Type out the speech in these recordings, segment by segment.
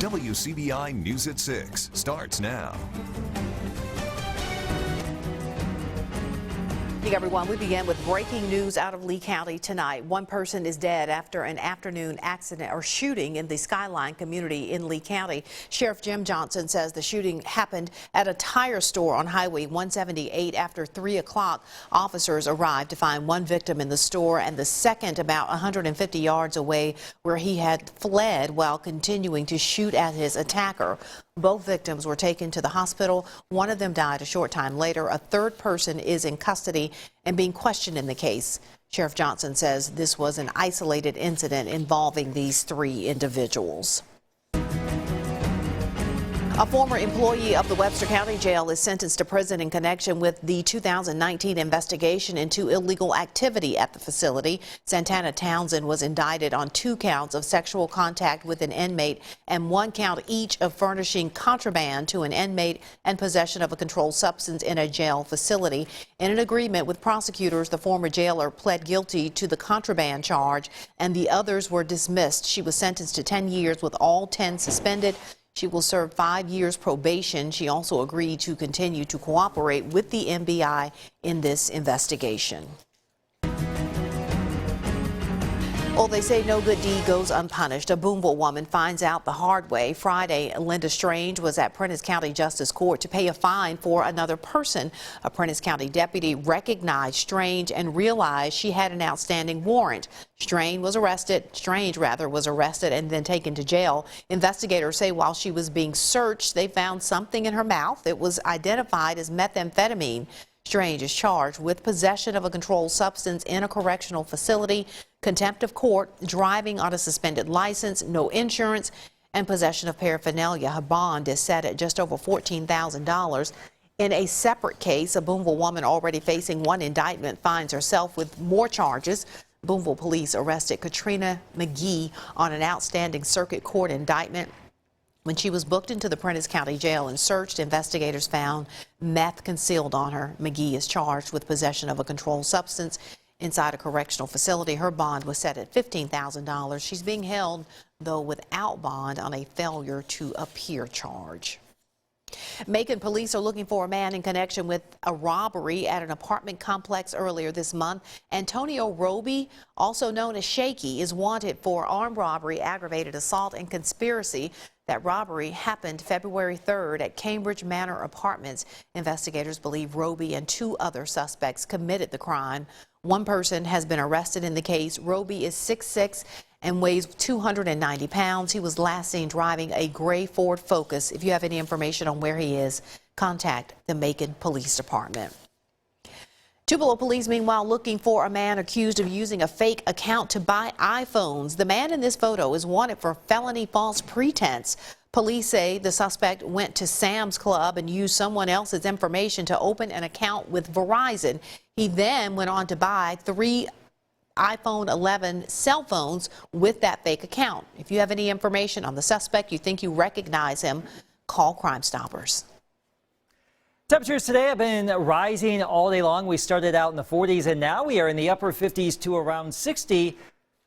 WCBI News at 6 starts now. Hey everyone, we begin with breaking news out of Lee County tonight. One person is dead after an afternoon accident or shooting in the SKYLINE community in Lee County. Sheriff Jim Johnson says the shooting happened at a tire store on Highway 178 after 3 o'clock. Officers arrived to find one victim in the store and the second about 150 yards away where he had fled while continuing to shoot at his attacker. Both victims were taken to the hospital. One of them died a short time later. A third person is in custody and being questioned in the case. Sheriff Johnson says this was an isolated incident involving these 3 individuals. A former employee of the Webster County Jail is sentenced to prison in connection with the 2019 investigation into illegal activity at the facility. Santana Townsend was indicted on 2 counts of sexual contact with an inmate and 1 count each of furnishing contraband to an inmate and possession of a controlled substance in a jail facility. In an agreement with prosecutors, the former jailer pled guilty to the contraband charge and the others were dismissed. She was sentenced to 10 years with all 10 suspended. She will serve 5 years probation. She also agreed to continue to cooperate with the MBI in this investigation. Well, they say no good deed goes unpunished. A Boonville woman finds out the hard way. Friday, Linda Strange was at Prentice County Justice Court to pay a fine for another person. A Prentice County deputy recognized Strange and realized she had an outstanding warrant. Strange was arrested and then taken to jail. Investigators say while she was being searched, they found something in her mouth. It was identified as methamphetamine. Strange is charged with possession of a controlled substance in a correctional facility, contempt of court, driving on a suspended license, no insurance, and possession of paraphernalia. Her bond is set at just over $14,000. In a separate case, a Boonville woman already facing 1 indictment finds herself with more charges. Boonville police arrested Katrina McGee on an outstanding circuit court indictment. When she was booked into the Prentice County Jail and searched, investigators found meth concealed on her. McGee is charged with possession of a controlled substance inside a correctional facility. Her bond was set at $15,000. She's being held, though, without bond on a failure to appear charge. Macon police are looking for a man in connection with a robbery at an apartment complex earlier this month. Antonio Roby, also known as Shaky, is wanted for armed robbery, aggravated assault, and conspiracy. That robbery happened February 3rd at Cambridge Manor Apartments. Investigators believe Roby and 2 other suspects committed the crime. 1 person has been arrested in the case. Roby is 6'6" and weighs 290 pounds. He was last seen driving a gray Ford Focus. If you have any information on where he is, contact the Macon Police Department. Tupelo police, meanwhile, looking for a man accused of using a fake account to buy iPhones. The man in this photo is wanted for felony false pretense. Police say the suspect went to Sam's Club and used someone else's information to open an account with Verizon. He then went on to buy 3 iPhone 11 cell phones with that fake account. If you have any information on the suspect, you think you recognize him, call Crime Stoppers. Temperatures today have been rising all day long. We started out in the 40s and now we are in the upper 50s to around 60.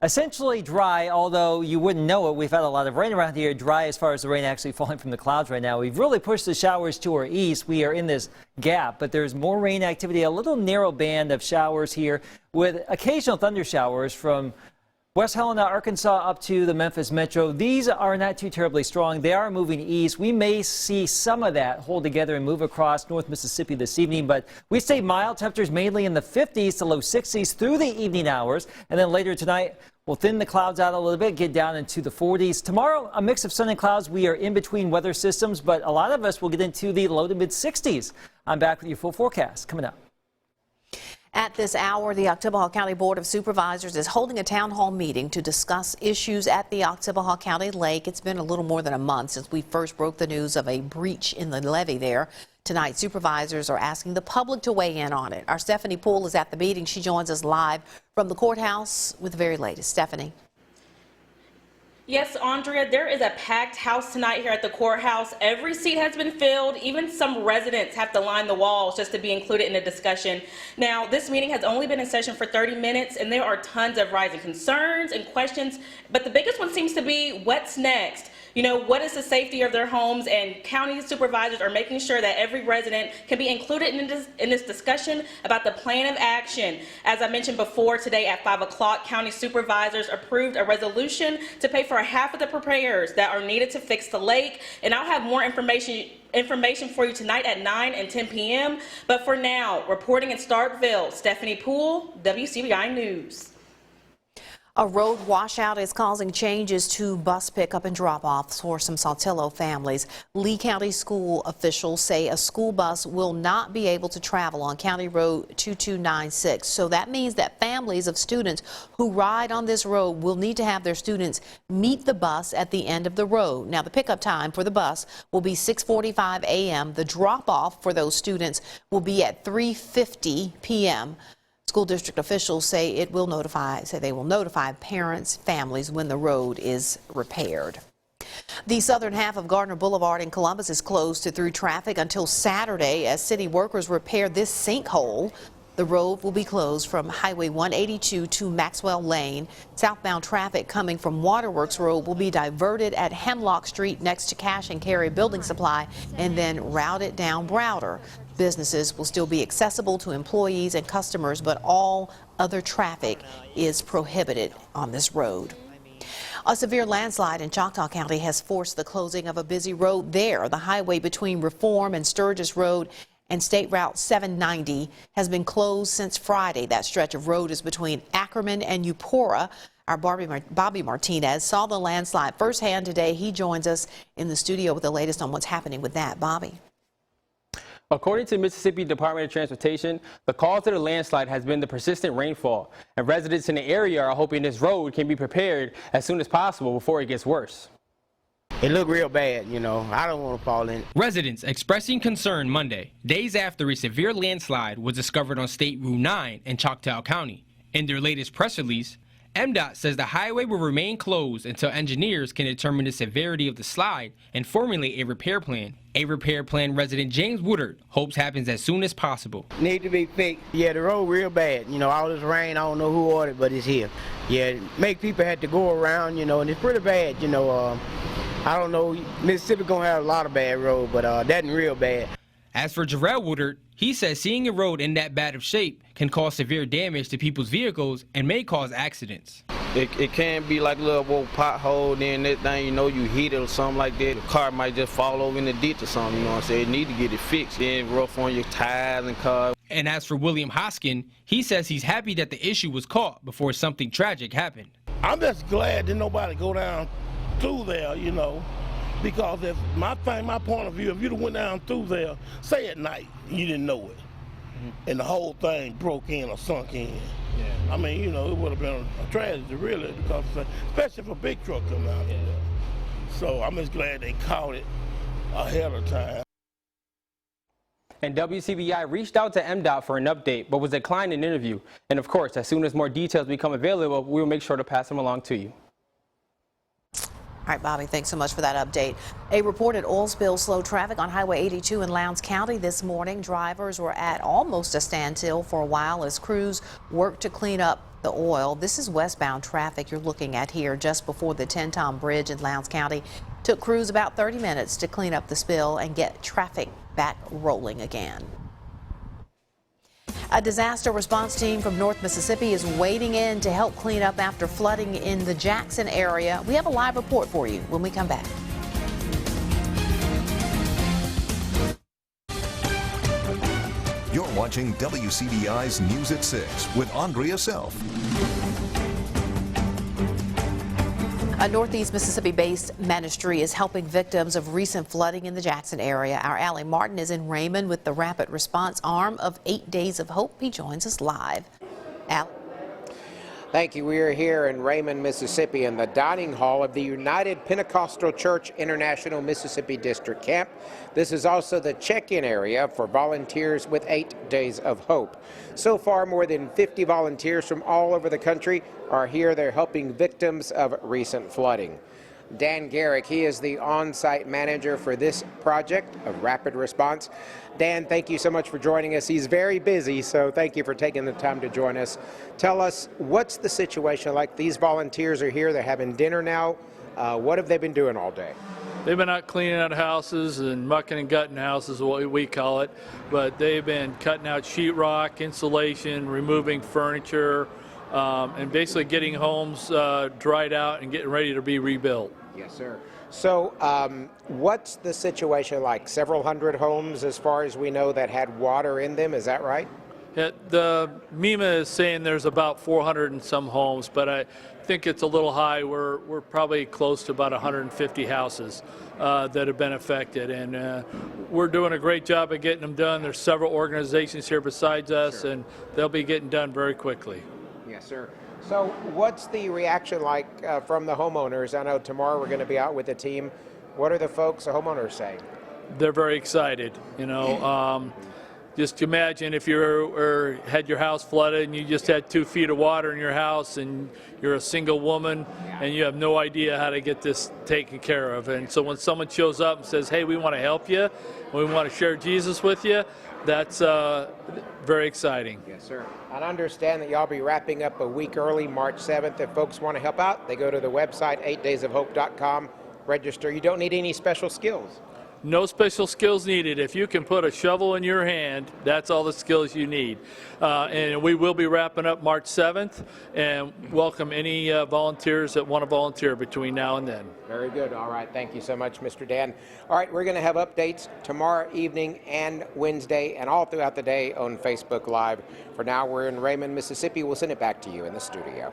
Essentially dry, although you wouldn't know it. We've had a lot of rain around here. Dry as far as the rain actually falling from the clouds right now. We've really pushed the showers to our east. We are in this gap, but there's more rain activity, a little narrow band of showers here with occasional thunder showers from West Helena, Arkansas up to the Memphis metro. These are not too terribly strong. They are moving east. We may see some of that hold together and move across North Mississippi this evening, but we stay mild. Temperatures mainly in the 50s to low 60s through the evening hours. And then later tonight, we'll thin the clouds out a little bit, get down into the 40s. Tomorrow, a mix of sun and clouds. We are in between weather systems, but a lot of us will get into the low to mid 60s. I'm back with your full forecast coming up. At this hour, the Oktibbeha County Board of Supervisors is holding a town hall meeting to discuss issues at the Oktibbeha County Lake. It's been a little more than a month since we first broke the news of a breach in the levee there. Tonight, supervisors are asking the public to weigh in on it. Our Stephanie Poole is at the meeting. She joins us live from the courthouse with the very latest. Stephanie. Yes, Andrea, there is a packed house tonight here at the courthouse. Every seat has been filled. Even some residents have to line the walls just to be included in the discussion. Now, this meeting has only been in session for 30 minutes, and there are tons of rising concerns and questions, but the biggest one seems to be what's next. what is the safety of their homes, and county supervisors are making sure that every resident can be included in this discussion about the plan of action. As I mentioned before, today at 5 o'clock, county supervisors approved a resolution to pay for half of the repairs that are needed to fix the lake, and I'll have more information for you tonight at 9 and 10 p.m. But for now, reporting in Starkville, Stephanie Poole, WCBI News. A road washout is causing changes to bus pickup and drop-offs for some Saltillo families. Lee County school officials say a school bus will not be able to travel on County Road 2296. So that means that families of students who ride on this road will need to have their students meet the bus at the end of the road. Now, the pickup time for the bus will be 6:45 a.m. The drop-off for those students will be at 3:50 p.m. School district officials say they will notify parents, families when the road is repaired. The southern half of Gardner Boulevard in Columbus is closed to through traffic until Saturday as city workers repair this sinkhole. The road will be closed from Highway 182 to Maxwell Lane. Southbound traffic coming from Waterworks Road will be diverted at Hemlock Street next to Cash and Carry Building Supply and then routed down Browder. Businesses will still be accessible to employees and customers, but all other traffic is prohibited on this road. A severe landslide in Choctaw County has forced the closing of a busy road there. The highway between Reform and Sturgis Road and State Route 790 has been closed since Friday. That stretch of road is between Ackerman and Eupora. Our Bobby Martinez saw the landslide firsthand today. He joins us in the studio with the latest on what's happening with that. Bobby. According to Mississippi Department of Transportation, the cause of the landslide has been the persistent rainfall, and residents in the area are hoping this road can be prepared as soon as possible before it gets worse. It looked real bad, I don't want to fall in. Residents expressing concern Monday, days after a severe landslide was discovered on State Route 9 in Choctaw County. In their latest press release, MDOT says the highway will remain closed until engineers can determine the severity of the slide and formulate a repair plan. A repair plan resident James Woodard hopes happens as soon as possible. Need to be fixed. Yeah, the road real bad. All this rain, I don't know who ordered, but it's here. Yeah, make people have to go around, and it's pretty bad, I don't know, Mississippi gonna have a lot of bad road, but that ain't real bad. As for Jarrell Woodard, he says seeing a road in that bad of shape can cause severe damage to people's vehicles and may cause accidents. It can be like a little old pothole, then that thing, you hit it or something like that. The car might just fall over in the ditch or something, you know what I'm saying? You need to get it fixed. Then rough on your tires and cars. And as for William Hoskin, he says he's happy that the issue was caught before something tragic happened. I'm just glad that nobody go down through there, because if my point of view, if you'd have went down through there, say at night, you didn't know it, and the whole thing broke in or sunk in. Yeah. I mean, it would have been a tragedy, really, because especially if a big truck come out there. So I'm just glad they caught it ahead of time. And WCBI reached out to MDOT for an update, but was declined an interview. And of course, as soon as more details become available, we will make sure to pass them along to you. All right, Bobby, thanks so much for that update. A reported oil spill slowed traffic on Highway 82 in Lowndes County this morning. Drivers were at almost a standstill for a while as crews worked to clean up the oil. This is westbound traffic you're looking at here just before the 10-Tom Bridge in Lowndes County. Took crews about 30 minutes to clean up the spill and get traffic back rolling again. A disaster response team from North Mississippi is wading in to help clean up after flooding in the Jackson area. We have a live report for you when we come back. You're watching WCBI's News at 6 with Andrea Self. A Northeast Mississippi-based ministry is helping victims of recent flooding in the Jackson area. Our Allie Martin is in Raymond with the rapid response arm of 8 Days of Hope. He joins us live. Allie. Thank you. We are here in Raymond, Mississippi in the dining hall of the United Pentecostal Church International Mississippi District Camp. This is also the check-in area for volunteers with 8 Days of Hope. So far, more than 50 volunteers from all over the country are here. They're helping victims of recent flooding. Dan Garrick, he is the on-site manager for this project of rapid response. Dan, thank you so much for joining us. He's very busy, so thank you for taking the time to join us. Tell us, what's the situation like? These volunteers are here, they're having dinner now. What have they been doing all day? They've been out cleaning out houses and mucking and gutting houses, what we call it. But they've been cutting out sheetrock, insulation, removing furniture, and basically getting homes dried out and getting ready to be rebuilt. Yes, sir. So what's the situation like? Several hundred homes, as far as we know, that had water in them, is that right? Yeah, the MEMA is saying there's about 400 and some homes, but I think it's a little high. We're probably close to about 150 houses that have been affected, and we're doing a great job of getting them done. There's several organizations here besides us, Sure. and they'll be getting done very quickly. Yes, sir. So what's the reaction like from the homeowners? I know tomorrow we're going to be out with the team. What are the folks, the homeowners, saying? They're very excited, you know. Just imagine if you had your house flooded and you just had 2 feet of water in your house and you're a single woman and you have no idea how to get this taken care of. And so when someone shows up and says, hey, we want to help you, we want to share Jesus with you, that's very exciting. Yes, sir. And understand that y'all be wrapping up a week early, March 7th. If folks want to help out, they go to the website, 8daysofhope.com, register. You don't need any special skills. No special skills needed. If you can put a shovel in your hand, that's all the skills you need. And we will be wrapping up March 7th and welcome any volunteers that want to volunteer between now and then. Very good. All right. Thank you so much, Mr. Dan. All right. We're going to have updates tomorrow evening and Wednesday and all throughout the day on Facebook Live. For now, we're in Raymond, Mississippi. We'll send it back to you in the studio.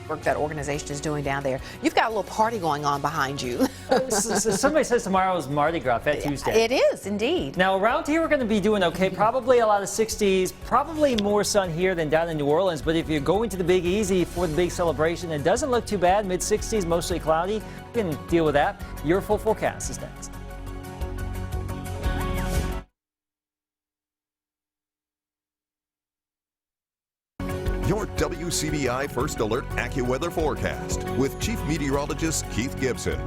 Work that organization is doing down there. You've got a little party going on behind you. Somebody says tomorrow is Mardi Gras, Fat Tuesday. It is, indeed. Now, around here, we're going to be doing okay. Probably a lot of 60s, probably more sun here than down in New Orleans. But if you're going to the Big Easy for the big celebration, it doesn't look too bad. Mid-60s, mostly cloudy. You can deal with that. Your full forecast is next. Your WCBI First Alert AccuWeather forecast with Chief Meteorologist Keith Gibson.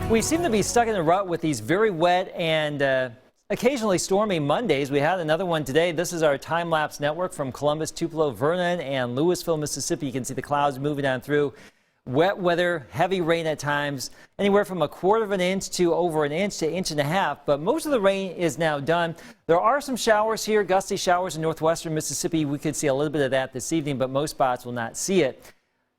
We seem to be stuck in a rut with these very wet and occasionally stormy Mondays. We had another one today. This is our time-lapse network from Columbus, Tupelo, Vernon, and Louisville, Mississippi. You can see the clouds moving on through. Wet weather, heavy rain at times, anywhere from 1/4 of an inch to over an inch to 1.5 inches. But most of the rain is now done. There are some showers here, gusty showers in northwestern Mississippi. We could see a little bit of that this evening, but most spots will not see it.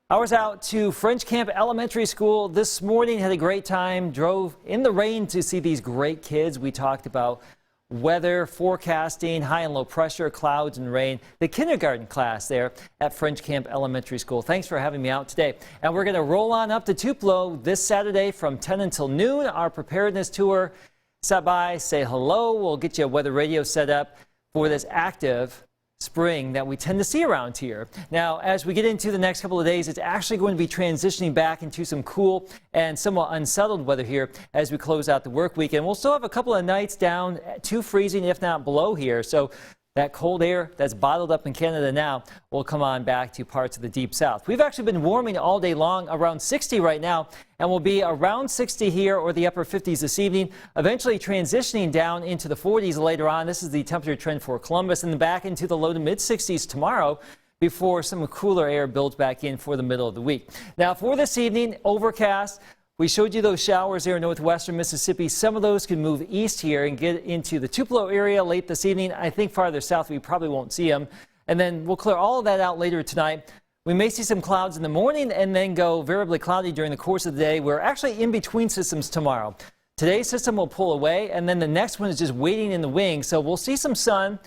I was out to French Camp Elementary School this morning, had a great time, drove in the rain to see these great kids. We talked about weather, forecasting, high and low pressure, clouds and rain. The kindergarten class there at French Camp Elementary School. Thanks for having me out today. And we're going to roll on up to Tupelo this Saturday from 10 until noon. Our preparedness tour. Stop by, say hello. We'll get you a weather radio set up for this active spring that we tend to see around here. Now, as we get into the next couple of days, it's actually going to be transitioning back into some cool and somewhat unsettled weather here as we close out the work week. And we'll still have a couple of nights down to freezing, if not below here. So that cold air that's bottled up in Canada now will come on back to parts of the deep south. We've actually been warming all day long, around 60 right now, and we'll be around 60 here or the upper 50s this evening, eventually transitioning down into the 40s later on. This is the temperature trend for Columbus, and then back into the low to mid 60s tomorrow before some cooler air builds back in for the middle of the week. Now for this evening, overcast. We showed you those showers there in northwestern Mississippi. Some of those can move east here and get into the Tupelo area late this evening. I think farther south we probably won't see them. And then we'll clear all of that out later tonight. We may see some clouds in the morning and then go variably cloudy during the course of the day. We're actually in between systems tomorrow. Today's system will pull away, and then the next one is just waiting in the wings. So we'll see some sun,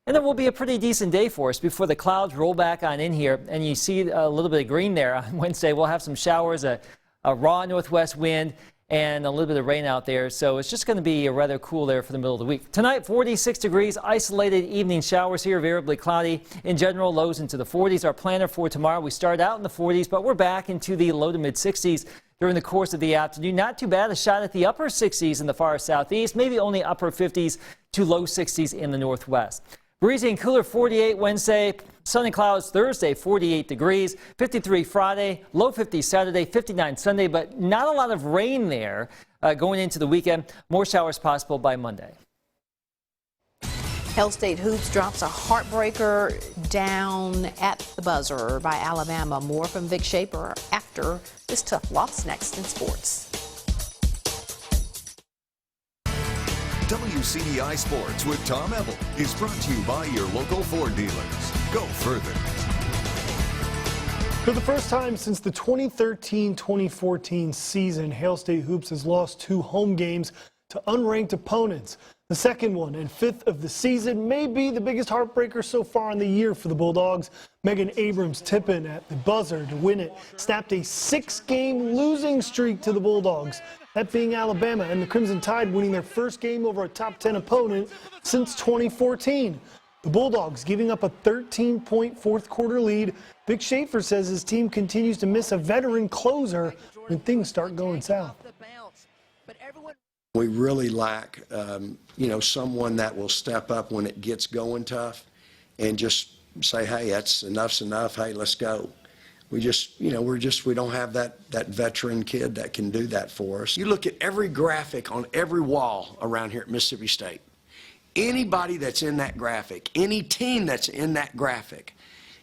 and it will be a pretty decent day for us before the clouds roll back on in here. And you see a little bit of green there on Wednesday. We'll have some showers, a raw northwest wind, and a little bit of rain out there. So it's just going to be rather cool there for the middle of the week. Tonight, 46 degrees, isolated evening showers here, variably cloudy. In general, lows into the 40s. Our planner for tomorrow, we start out in the 40s, but we're back into the low to mid 60s during the course of the afternoon. Not too bad. A shot at the upper 60s in the far southeast, maybe only upper 50s to low 60s in the northwest. Breezy and cooler 48 Wednesday, sun and clouds Thursday, 48 degrees, 53 Friday, low 50s Saturday, 59 Sunday, but not a lot of rain there going into the weekend. More showers possible by Monday. Hail State Hoops drops a heartbreaker down at the buzzer by Alabama. More from Vic Shaper after this tough loss next in sports. WCBI Sports with Tom Ebel is brought to you by your local Ford dealers. Go further. For the first time since the 2013-2014 season, Hail State Hoops has lost 2 home games to unranked opponents. The second one and 5th of the season may be the biggest heartbreaker so far in the year for the Bulldogs. Megan Abrams tipping at the buzzer to win it snapped a 6-game losing streak to the Bulldogs, that being Alabama, and the Crimson Tide winning their first game over a top 10 opponent since 2014. The Bulldogs giving up a 13-point fourth quarter lead. Vic Shaper says his team continues to miss a veteran closer when things start going south. We really lack, someone that will step up when it gets going tough and just say, hey, enough's enough. Hey, let's go. We don't have that veteran kid that can do that for us. You look at every graphic on every wall around here at Mississippi State. Anybody that's in that graphic, any team that's in that graphic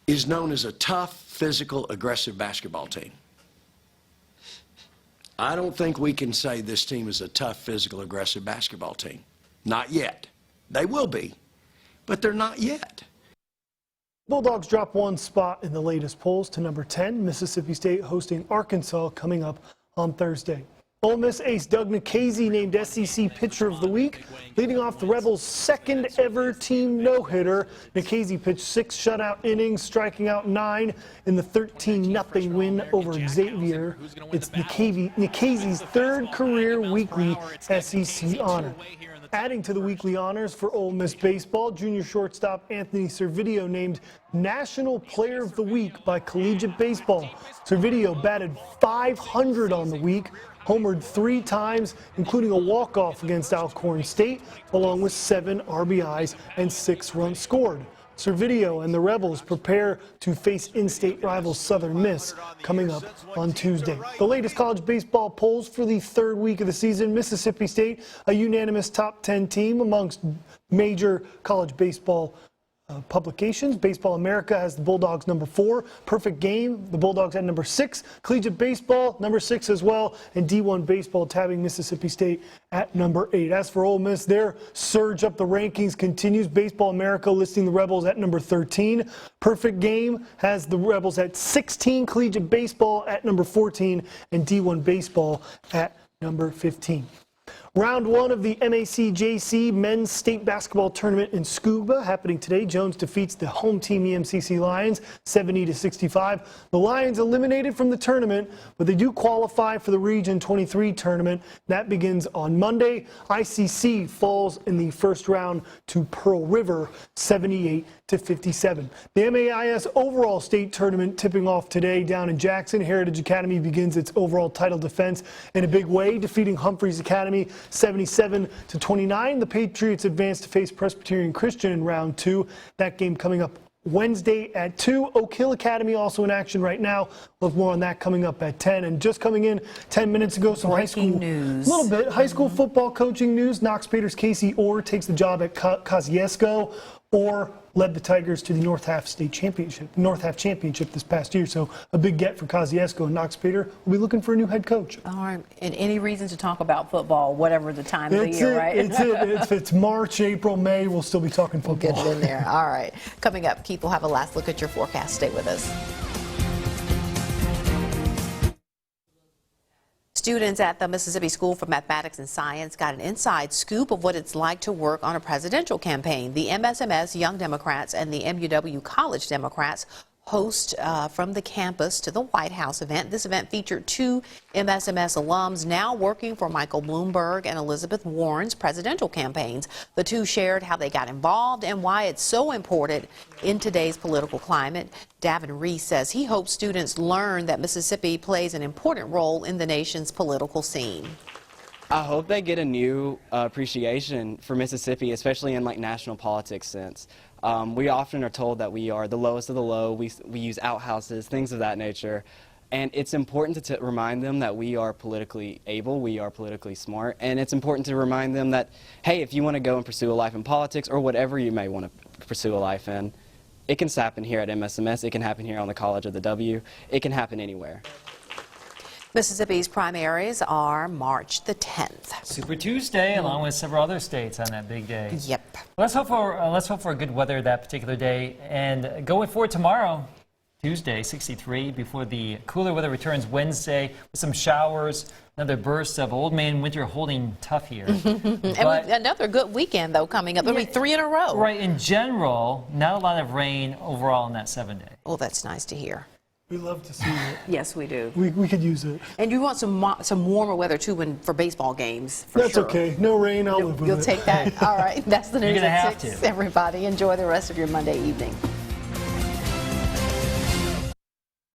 is known as a tough, physical, aggressive basketball team. I don't think we can say this team is a tough, physical, aggressive basketball team. Not yet. They will be, but they're not yet. Bulldogs drop 1 spot in the latest polls to number 10. Mississippi State hosting Arkansas coming up on Thursday. Ole Miss ace Doug Nikhazy named SEC Pitcher of the Week, leading off the Rebels' second ever team no-hitter. Nikhazy pitched 6 shutout innings, striking out 9 in the 13-0 win over Xavier. It's Nikhazy's 3rd career weekly SEC honor. Adding to the weekly honors for Ole Miss baseball, junior shortstop Anthony Servideo named National Player of the Week by Collegiate Baseball. Servideo batted .500 on the week, homered 3 times, including a walk-off against Alcorn State, along with 7 RBIs and 6 runs scored. Servideo and the Rebels prepare to face in-state rival Southern Miss coming up on Tuesday. The latest college baseball polls for the 3rd week of the season. Mississippi State, a unanimous top 10 team amongst major college baseball publications. Baseball America has the Bulldogs number 4. Perfect Game, the Bulldogs at number 6. Collegiate Baseball, number 6 as well. And D1 Baseball tabbing Mississippi State at number 8. As for Ole Miss, their surge up the rankings continues. Baseball America listing the Rebels at number 13. Perfect Game has the Rebels at 16. Collegiate Baseball at number 14. And D1 Baseball at number 15. Round 1 of the MACJC men's state basketball tournament in Scuba happening today. Jones defeats the home team EMCC Lions 70-65. The Lions eliminated from the tournament, but they do qualify for the Region 23 tournament. That begins on Monday. ICC falls in the first round to Pearl River 78-57. The MAIS overall state tournament tipping off today down in Jackson. Heritage Academy begins its overall title defense in a big way, defeating Humphreys Academy 77-29. The Patriots advance to face Presbyterian Christian in round 2. That game coming up Wednesday at 2. Oak Hill Academy also in action right now. We'll have more on that coming up at 10. And just coming in 10 minutes ago, some high school news. A little bit high school football coaching news. Knox Pater's Casey Orr takes the job at Kosciuszko. Orr led the Tigers to the North Half Championship this past year. So a big get for Kosciuszko, and Knox Pater will be looking for a new head coach. All right. And any reason to talk about football, whatever the time of the year, right? If it's March, April, May, we'll still be talking football. We'll get it in there. All right. Coming up, Keith will have a last look at your forecast. Stay with us. Students at the Mississippi School for Mathematics and Science got an inside scoop of what it's like to work on a presidential campaign. The MSMS Young Democrats and the MUW College Democrats host from the campus to the White House event. This event featured 2 MSMS alums now working for Michael Bloomberg and Elizabeth Warren's presidential campaigns. The 2 shared how they got involved and why it's so important in today's political climate. Davin Reese says he hopes students learn that Mississippi plays an important role in the nation's political scene. I hope they get a new appreciation for Mississippi, especially in national politics sense. We often are told that we are the lowest of the low. We use outhouses, things of that nature. And it's important to remind them that we are politically able, we are politically smart, and it's important to remind them that, hey, if you want to go and pursue a life in politics or whatever you may want to pursue a life in, it can happen here at MSMS, it can happen here on the College of the W, it can happen anywhere. Mississippi's primaries are March the 10th. Super Tuesday, along with several other states on that big day. Yep. Let's hope for good weather that particular day. And going forward tomorrow, Tuesday, 63, before the cooler weather returns Wednesday with some showers, another burst of old man winter holding tough here. And another good weekend, though, coming up. It'll be 3 in a row. Right, in general, not a lot of rain overall in that 7 day. Oh, that's nice to hear. We love to see it. Yes, we do. We could use it. And you want some warmer weather, too, for baseball games, for That's sure. okay. No rain, I'll live with it. You'll take that. All right. That's the news You're gonna at have 6, to. everybody. Enjoy the rest of your Monday evening.